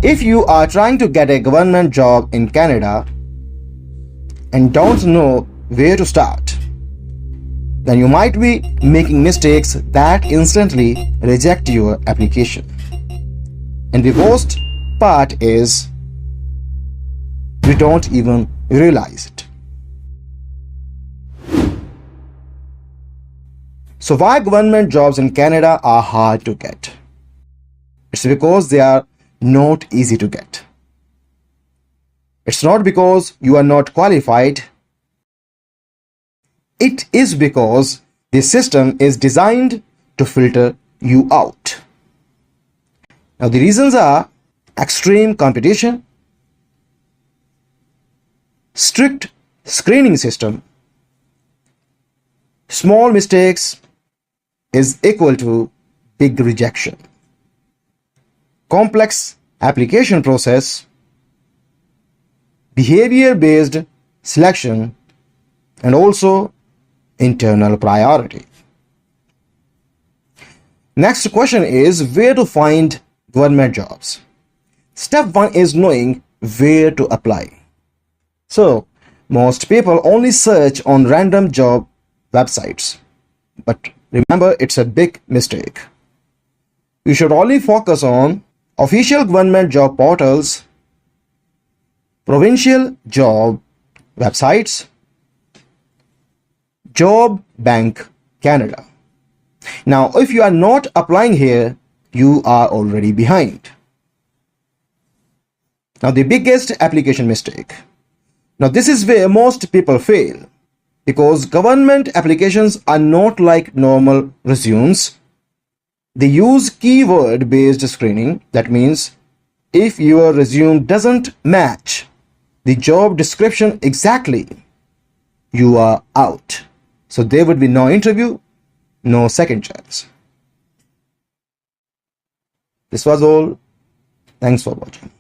If you are trying to get a government job in Canada and don't know where to start, then you might be making mistakes that instantly reject your application. And the worst part is you don't even realize it. So why government jobs in Canada are hard to get? It's because they are not easy to get. It's not because you are not qualified. It is because the system is designed to filter you out. Now the reasons are extreme competition, strict screening system, small mistakes is equal to big rejection, complex application process, behavior-based selection, and also internal priority. Next question is where to find government jobs. Step 1 is knowing where to apply. So, most people only search on random job websites. But remember, it's a big mistake. You should only focus on official government job portals, provincial job websites, Job Bank Canada. Now, if you are not applying here, you are already behind. Now, the biggest application mistake. Now, this is where most people fail because government applications are not like normal resumes. They use keyword-based screening. That means if your resume doesn't match the job description exactly, you are out. So there would be no interview, no second chance. This was all. Thanks for watching.